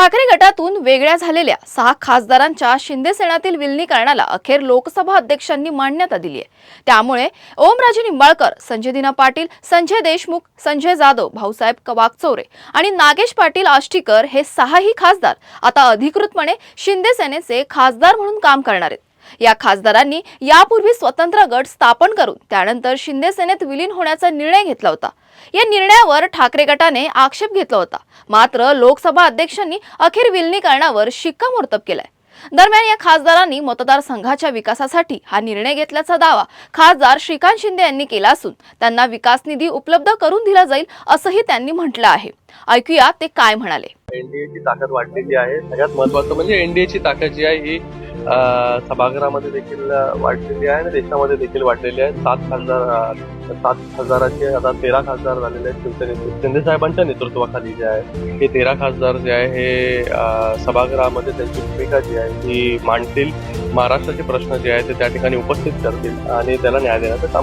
ठाकरे गटातून वेगळ्या झालेल्या 6 खासदारांच्या शिंदे सेनेतील विलीनीकरणाला अखेर लोकसभा अध्यक्षांनी मान्यता दिली आहे। त्यामुळे ओमराजे निंबाळकर, संजय दीना पाटील, संजय देशमुख, संजय जाधव, भाऊसाहेब वागचौरे आणि नागेश पाटील आष्टीकर हे 6ही खासदार आता अधिकृतपणे शिंदे सेनेचे खासदार म्हणून काम करणार आहेत। या खासदारांनी यापूर्वी स्वतंत्र गट स्थापन करून त्यानंतर शिंदे सेनेत विलीन होण्याचा निर्णय घेतला होता। या निर्णयावर ठाकरे गटाने आक्षेप घेतला होता, मात्र लोकसभा अध्यक्षांनी अखेर विलीनीकरणावर शिक्कामोर्तब केलाय। दरम्यान या खासदारांनी मतदारसंघाच्या विकासासाठी हा निर्णय घेतल्याचा दावा खासदार श्रीकांत शिंदे यांनी केला असून त्यांना विकास निधी उपलब्ध करून दिला जाईल असंही त्यांनी म्हटलं आहे। ऐकूया ते काय म्हणाले। एनडीएची ताकद वाढलेली आहे। सगळ्यात महत्त्वाचं म्हणजे एनडीएची ताकद जी आहे ही सभागृहामध्ये देखील वाढलेली आहे आणि देशामध्ये देखील वाढलेली आहे। 7 खासदाराचे आता 13 खासदार झालेले आहेत। शिंदे साहेबांच्या नेतृत्वाखाली जे आहे हे 13 खासदार जे आहे हे सभागृहामध्ये त्यांची भूमिका जी आहे ती मांडतील, महाराष्ट्राचे प्रश्न जे आहेत ते त्या ठिकाणी उपस्थित करतील आणि त्याला न्याय देण्याचं काम